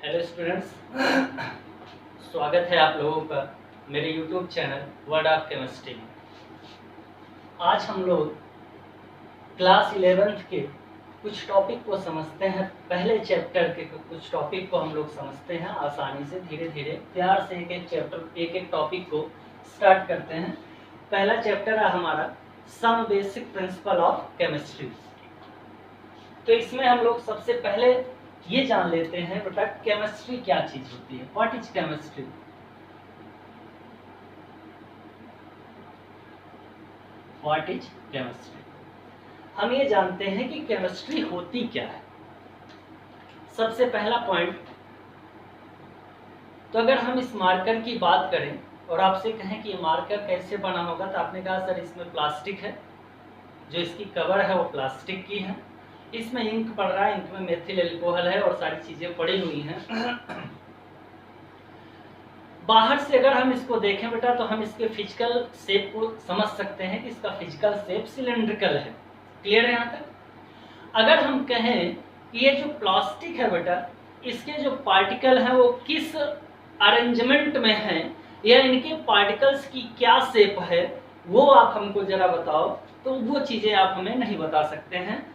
Hello students, स्वागत है आप लोगों का मेरे YouTube channel word of chemistry में। आज हम लोग क्लास 11th के कुछ टॉपिक को समझते हैं। पहले चैप्टर के कुछ टॉपिक को हम लोग समझते हैं आसानी से, धीरे धीरे प्यार से एक एक टॉपिक को स्टार्ट करते हैं। पहला चैप्टर है हमारा some basic principle of chemistry. तो इसमें हम लोग सबसे पहले ये जान लेते हैं बेटा केमिस्ट्री क्या चीज होती है। What is chemistry? What is chemistry? हम ये जानते हैं कि केमिस्ट्री होती क्या है। सबसे पहला पॉइंट, तो अगर हम इस मार्कर की बात करें और आपसे कहें कि ये मार्कर कैसे बना होगा, तो आपने कहा सर इसमें प्लास्टिक है, जो इसकी कवर है वो प्लास्टिक की है, इसमें इंक पड़ रहा है, इंक में मेथिल एल्कोहल है और सारी चीजें पड़ी हुई हैं। बाहर से अगर हम इसको देखें बेटा तो हम इसके फिजिकल शेप को समझ सकते हैं कि इसका फिजिकल शेप सिलेंड्रिकल है। क्लियर है यहाँ तक? अगर हम कहें कि ये जो प्लास्टिक है बेटा, इसके जो पार्टिकल हैं वो किस अरेंजमेंट में हैं या इनके पार्टिकल्स की क्या शेप है, वो आप हमको जरा बताओ, तो वो चीजें आप हमें नहीं बता सकते हैं।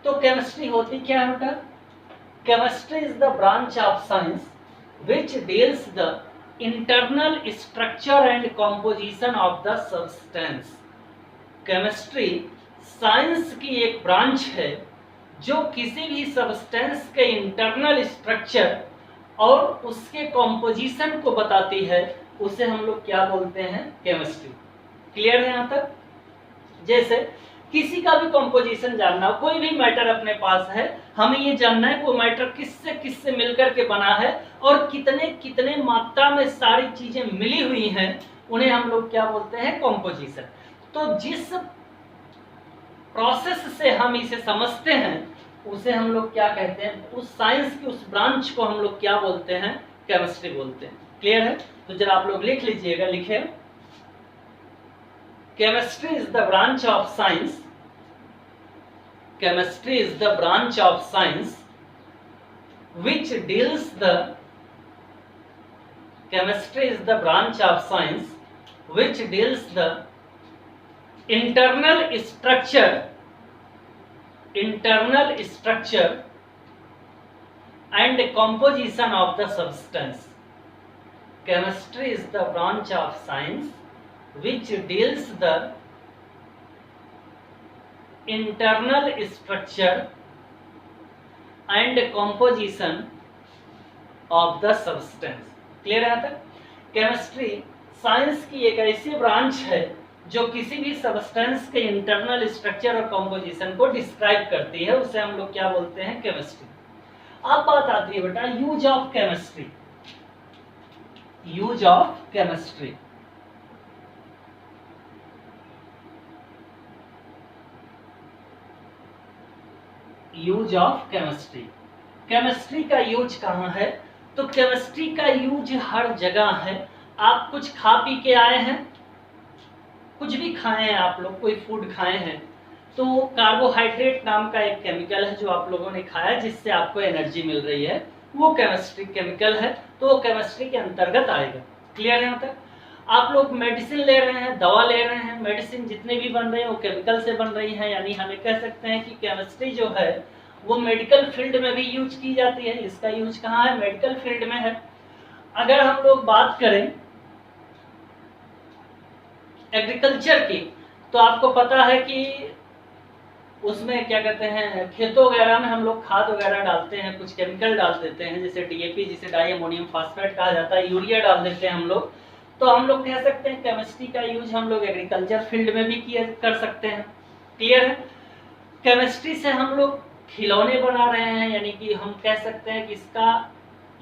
तो केमिस्ट्री होती क्या है बेटा? Chemistry is the branch of science which deals the internal structure and composition of the substance. Chemistry science की एक ब्रांच है जो किसी भी सब्सटेंस के इंटरनल स्ट्रक्चर और उसके कॉम्पोजिशन को बताती है। उसे हम लोग क्या बोलते हैं? केमिस्ट्री। क्लियर है यहाँ तक? जैसे किसी का भी कंपोजिशन जानना, कोई भी मैटर अपने पास है, हमें ये जानना है वो मैटर किससे किससे मिलकर के बना है और कितने कितने मात्रा में सारी चीजें मिली हुई हैं, उन्हें हम लोग क्या बोलते हैं? कंपोजिशन। तो जिस प्रोसेस से हम इसे समझते हैं उसे हम लोग क्या कहते हैं? उस साइंस की उस ब्रांच को हम लोग क्या बोलते हैं? केमिस्ट्री बोलते हैं। क्लियर है? तो जरा आप लोग लिख लीजिएगा, लिखे Chemistry is the branch of science. Chemistry is the branch of science which deals the chemistry is the branch of science which deals the internal structure and composition of the substance. Chemistry is the branch of science which deals the internal structure and composition of the substance. Clear है यहाँ तक? Chemistry science की एक ऐसी branch है जो किसी भी सब्सटेंस के इंटरनल स्ट्रक्चर और कंपोजिशन को डिस्क्राइब करती है, उसे हम लोग क्या बोलते हैं? केमिस्ट्री। अब बात आती है बेटा use of chemistry. Use of chemistry, use of chemistry. Chemistry का यूज कहाँ है? तो केमिस्ट्री का यूज हर जगह है। आप कुछ खा पी के आए हैं, कुछ भी खाए हैं आप लोग, कोई फूड खाए हैं, तो कार्बोहाइड्रेट नाम का एक केमिकल है जो आप लोगों ने खाया जिससे आपको एनर्जी मिल रही है, वो केमिस्ट्री केमिकल है, तो वो केमिस्ट्री के अंतर्गत आएगा। क्लियर है यहाँ तक? आप लोग मेडिसिन ले रहे हैं, दवा ले रहे हैं, मेडिसिन जितने भी बन रहे हैं वो केमिकल से बन रही हैं, यानी हमें कह सकते हैं कि केमिस्ट्री जो है वो मेडिकल फील्ड में भी यूज की जाती है। इसका यूज कहाँ है? मेडिकल फील्ड में है। अगर हम लोग बात करें एग्रीकल्चर की, तो आपको पता है कि उसमें क्या कहते हैं, खेतों वगैरह में हम लोग खाद वगैरह डालते हैं, कुछ केमिकल डाल देते हैं, जैसे डीएपी, जिसे डाई अमोनियम फास्फेट कहा जाता है, यूरिया डाल देते हैं हम लोग। तो हम लोग कह सकते हैं केमिस्ट्री का यूज हम लोग एग्रीकल्चर फील्ड में भी कर सकते हैं। क्लियर है? केमिस्ट्री से हम लोग खिलौने बना रहे हैं, यानी कि हम कह सकते हैं कि इसका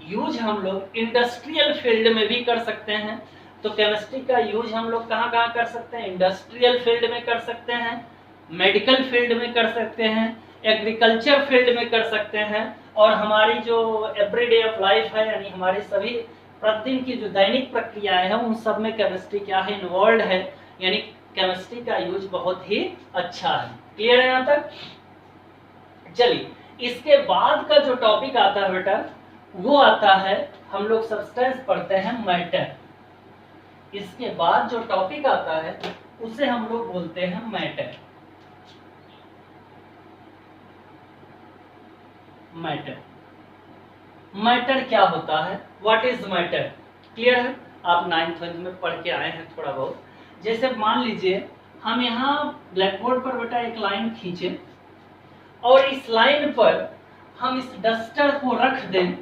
यूज हम लोग इंडस्ट्रियल फील्ड में भी कर सकते हैं। तो केमिस्ट्री का यूज हम लोग कहाँ कहाँ कर सकते हैं? इंडस्ट्रियल फील्ड में कर सकते हैं, मेडिकल फील्ड में कर सकते हैं, एग्रीकल्चर फील्ड में कर सकते हैं, और हमारी जो एवरीडे ऑफ लाइफ है, यानी हमारी सभी प्रतिदिन की जो दैनिक प्रक्रियाएं हैं, उन सब में केमिस्ट्री क्या है? इन्वॉल्व है। यानी केमिस्ट्री का यूज बहुत ही अच्छा है। क्लियर है यहाँ तक? चलिए, इसके बाद का जो टॉपिक आता है बेटा वो आता है, हम लोग सब्सटेंस पढ़ते हैं मैटर। इसके बाद जो टॉपिक आता है उसे हम लोग बोलते हैं मैटर। मैटर, मैटर क्या होता है, व्हाट इज मैटर? क्लियर है? आप 9th में पढ़ के आए हैं थोड़ा बहुत। जैसे मान लीजिए हम यहाँ ब्लैक बोर्ड पर बेटा एक लाइन खींचे और इस लाइन पर हम इस डस्टर को रख दें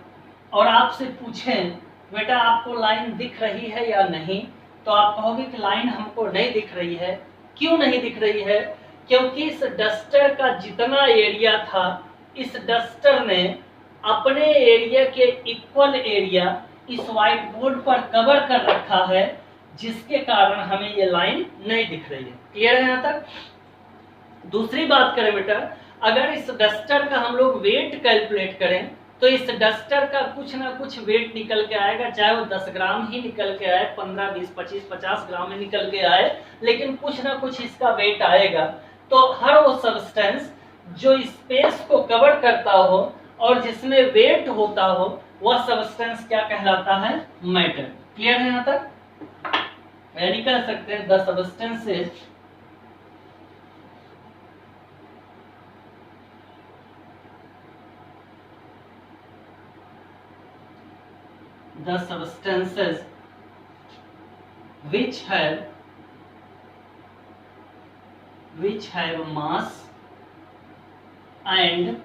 और आपसे पूछें बेटा आपको लाइन दिख रही है या नहीं, तो आप कहोगे कि लाइन हमको नहीं दिख रही है। क्यों नहीं दिख रही है? क्योंकि इस डस्टर का जितना एरिया था, इस डस्टर ने अपने एरिया के इक्वल एरिया इस व्हाइट बोर्ड पर कवर कर रखा है, जिसके कारण हमें ये लाइन नहीं दिख रही है। क्लियर है यहाँ तक? दूसरी बात करें बेटा, अगर इस डस्टर का हम लोग वेट कैलकुलेट करें तो इस डस्टर का कुछ ना कुछ वेट निकल के आएगा, चाहे वो 10 ग्राम ही निकल के आए, 15, 20, 25, 50 ग्राम ही निकल के आए, लेकिन कुछ ना कुछ इसका वेट आएगा। तो हर वो सब्सटेंस जो स्पेस को कवर करता हो और जिसमें वेट होता हो, वह सब्सटेंस क्या कहलाता है? मैटर। क्लियर है यहाँ तक? यानी कह सकते हैं the substances which have mass and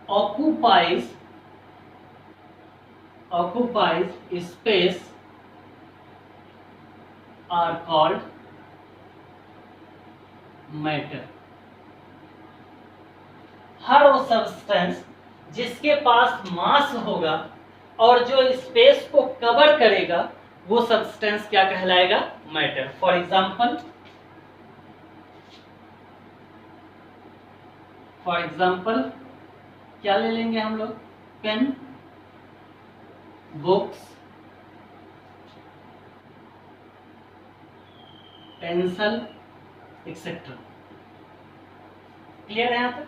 occupies space are called matter। हर वो सब्सटेंस जिसके पास मास होगा और जो स्पेस को कवर करेगा, वो सब्सटेंस क्या कहलाएगा? मैटर। फॉर एग्जाम्पल क्या ले लेंगे हम लोग? Pen, books, pencil etcetera. Clear है यहाँ तक?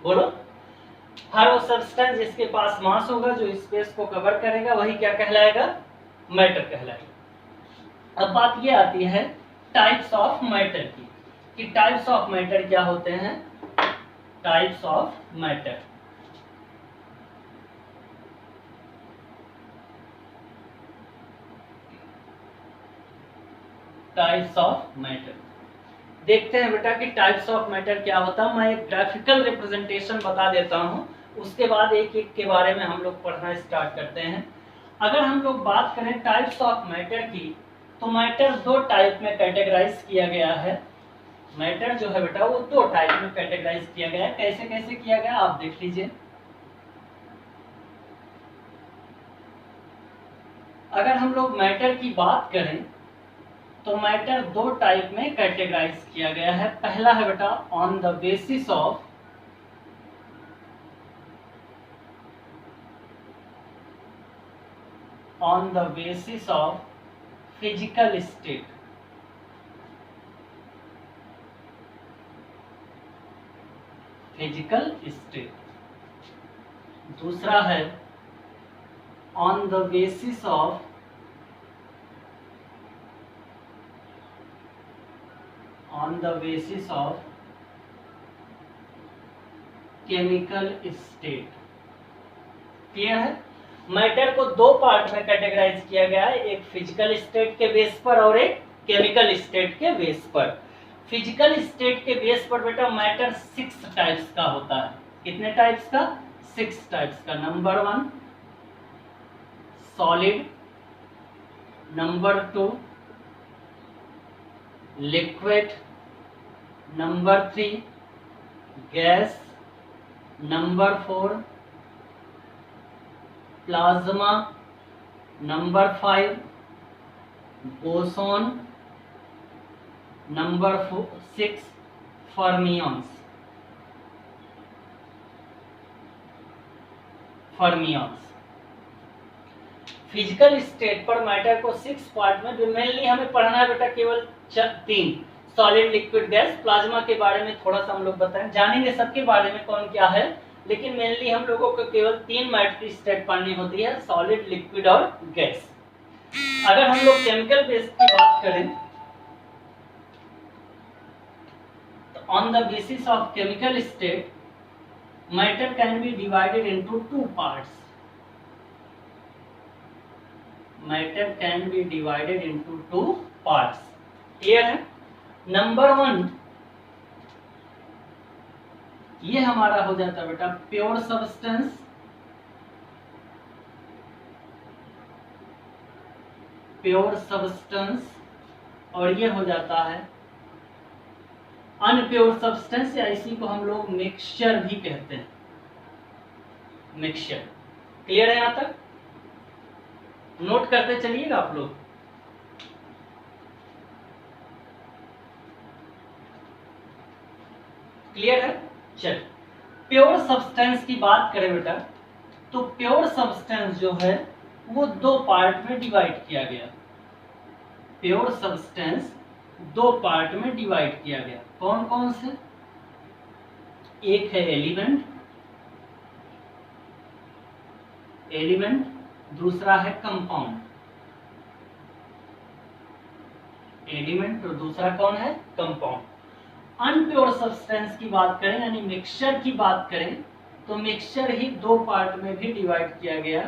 बोलो। हर वो सब्सटेंस जिसके पास मास होगा, जो स्पेस को कवर करेगा, वही क्या कहलाएगा? मैटर कहलाएगा। अब बात ये आती है टाइप्स ऑफ मैटर की, कि टाइप्स ऑफ मैटर क्या होते हैं? Types of matter. Types of matter देखते हैं बेटा कि टाइप्स ऑफ मैटर क्या होता है। मैं एक ग्राफिकल रिप्रेजेंटेशन बता देता हूं, उसके बाद एक एक के बारे में हम लोग पढ़ना स्टार्ट करते हैं। अगर हम लोग बात करें टाइप्स ऑफ मैटर की, तो मैटर दो टाइप में कैटेगराइज किया गया है। मैटर जो है बेटा वो दो टाइप में कैटेगराइज किया गया है। कैसे कैसे किया गया आप देख लीजिए। अगर हम लोग मैटर की बात करें तो मैटर दो टाइप में कैटेगराइज किया गया है। पहला है बेटा on the basis of physical state. दूसरा है on the basis of chemical state. Clear है? मैटर को दो पार्ट में कैटेगराइज किया गया है, एक फिजिकल स्टेट के बेस पर और एक केमिकल स्टेट के बेस पर। फिजिकल स्टेट के बेस पर बेटा मैटर 6 टाइप्स का होता है। कितने टाइप्स का? 6 टाइप्स का। Number 1 solid, number 2 liquid, number 3 gas, number 4 plasma, number 5 boson, number 6 fermions. Physical state पर मैटर को 6 पार्ट में मेनली हमें पढ़ना है बेटा केवल 3, सॉलिड, लिक्विड, गैस। प्लाज्मा के बारे में थोड़ा सा हम लोग बताएं, जानेंगे सबके बारे में कौन क्या है, लेकिन मेनली हम लोगों को केवल 3 मैटर स्टेट पढ़नी होती है, सॉलिड, लिक्विड और गैस। अगर हम लोग केमिकल बेस की बात करें तो on the basis of chemical state matter can be divided into 2 parts. Matter can be divided into 2 parts. Clear है? नंबर 1 ये हमारा हो जाता है बेटा प्योर सब्सटेंस, प्योर सब्सटेंस, और ये हो जाता है अनप्योर सब्सटेंस, या इसी को हम लोग मिक्सचर भी कहते हैं, मिक्सचर। क्लियर है? यहां तक नोट करते चलिएगा आप लोग। क्लियर है? चल, प्योर सब्सटेंस की बात करें बेटा तो प्योर सब्सटेंस जो है वो 2 पार्ट में डिवाइड किया गया। प्योर सब्सटेंस 2 पार्ट में डिवाइड किया गया। कौन कौन से? एक है एलिमेंट, एलिमेंट, दूसरा है कंपाउंड। एलिमेंट और दूसरा कौन है? कंपाउंड। अनप्योर सब्सटेंस की बात करें यानी मिक्सचर की बात करें तो मिक्सचर ही 2 पार्ट में भी डिवाइड किया गया।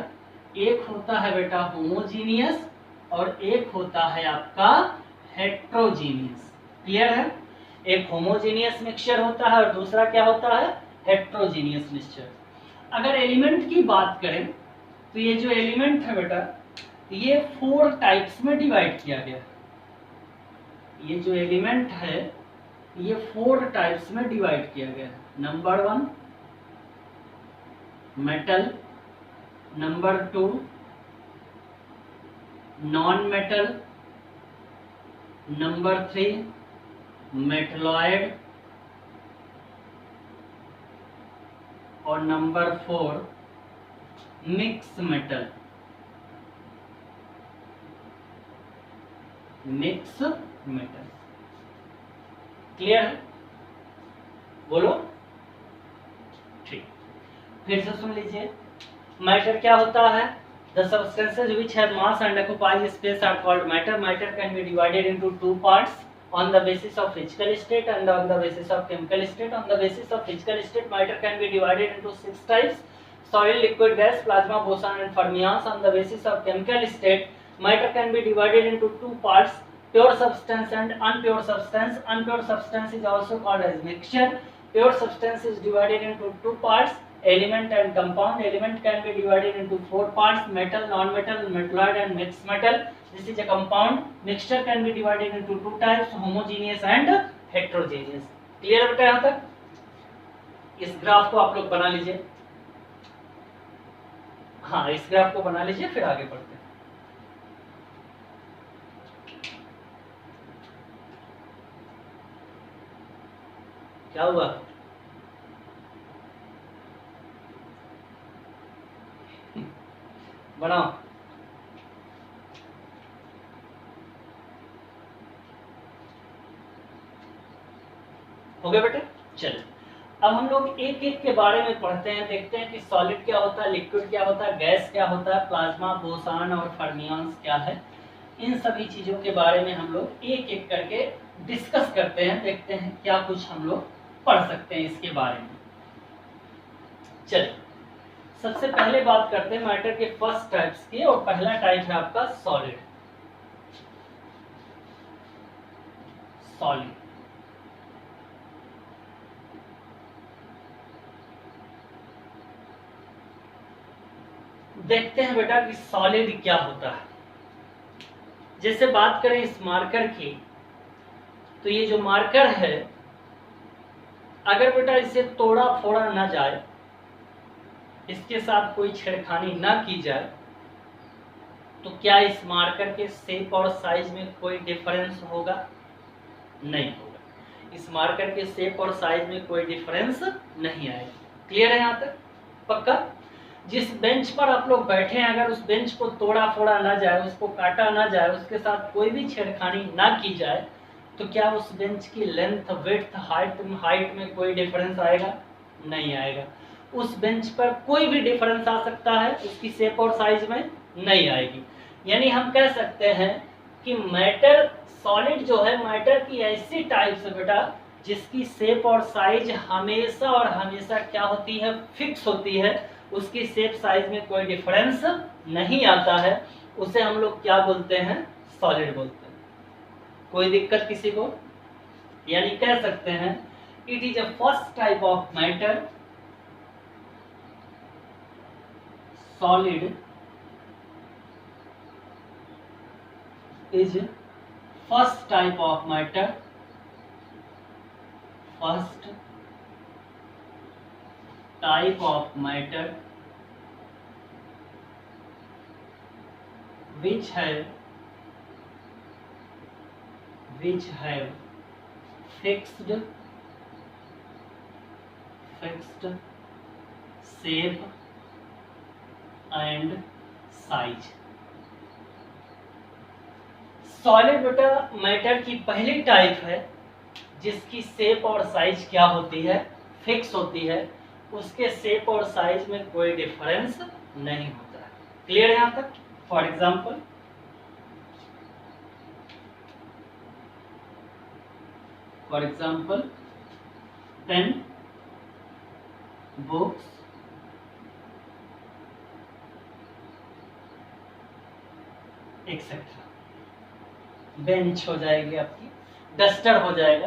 एक होता है बेटा होमोजीनियस और एक होता है आपका हेट्रोजीनियस। क्लियर है? एक होमोजीनियस मिक्सचर होता है और दूसरा क्या होता है? Heterogeneous mixture. अगर एलिमेंट की बात करें तो ये जो एलिमेंट है बेटा ये 4 टाइप्स में डिवाइड किया गया। ये जो एलिमेंट है ये 4 टाइप्स में डिवाइड किया गया है। Number 1 metal, number 2 non metal, number 3 मेटलॉयड और number 4 mix metal. Mix metal. Clear है? बोलो। ठीक, फिर से सुन लीजिए। मैटर क्या होता है? The substances which have mass and occupy space are called matter. Matter can be divided into 2 parts on the basis of physical state and on the basis of chemical state. On the basis of physical state, matter can be divided into 6 types: solid, liquid, gas, plasma, boson and fermions. On the basis of chemical state, matter can be divided into 2 parts: pure substance and unpure substance. Unpure substance is also called as mixture. Pure substance is divided into 2 parts: element and compound. Element can be divided into 4 parts: metal, non-metal, metalloid and mixed metal. This is a compound. Mixture can be divided into 2 types: homogeneous and heterogeneous. Clear है बेटा? यहाँ तक इस graph को आप लोग बना लीजिए। हाँ, इस ग्राफ को बना लीजिए, फिर आगे बढ़ते हैं। क्या हुआ? बनाओ। हो गया बेटे? चलो, अब हम लोग एक एक के बारे में पढ़ते हैं, देखते हैं कि सॉलिड क्या होता है, लिक्विड क्या होता है, गैस क्या होता है, प्लाज्मा, बोसान और फर्मियंस क्या है। इन सभी चीजों के बारे में हम लोग एक एक करके डिस्कस करते हैं, देखते हैं क्या कुछ हम लोग पढ़ सकते हैं इसके बारे में। चलिए, सबसे पहले बात करते हैं मैटर के फर्स्ट टाइप्स की, और पहला टाइप है आपका सॉलिड। सॉलिड देखते हैं बेटा कि सॉलिड क्या होता है। जैसे बात करें इस मार्कर की, तो ये जो मार्कर है अगर बेटा इसे तोड़ा फोड़ा ना जाए, इसके साथ कोई छेड़खानी ना की जाए, तो क्या इस मार्कर के शेप और साइज में कोई डिफरेंस होगा? नहीं होगा। इस मार्कर के शेप और साइज में कोई डिफरेंस नहीं आएगा। क्लियर है यहाँ तक? पक्का? जिस बेंच पर आप लोग बैठे हैं, अगर उस बेंच को तोड़ा फोड़ा ना जाए, उसको काटा ना जाए, उसके साथ कोई भी छेड़खानी ना की जाए, तो क्या उस बेंच की लेंथ, विड्थ, हाइट में कोई डिफरेंस आएगा? नहीं आएगा। उस बेंच पर कोई भी डिफरेंस आ सकता है, उसकी शेप और साइज में नहीं आएगी। यानी हम कह सकते हैं कि मैटर सॉलिड जो है, मैटर की ऐसी टाइप्स है बेटा जिसकी शेप और साइज हमेशा और हमेशा क्या होती है, फिक्स होती है, उसकी शेप साइज में कोई डिफरेंस नहीं आता है, उसे हम लोग क्या बोलते हैं, सॉलिड बोलते हैं। कोई दिक्कत किसी को? यानी कह सकते हैं it is a first type of matter solid is first type of matter, first type of matter which have fixed shape and size। Solid बेटा मैटर की पहली टाइप है जिसकी शेप और साइज क्या होती है, फिक्स होती है, उसके शेप और साइज में कोई डिफरेंस नहीं होता है। क्लियर है यहाँ तक? For example pen, books, etcetera. Bench हो जाएगी आपकी, डस्टर हो जाएगा,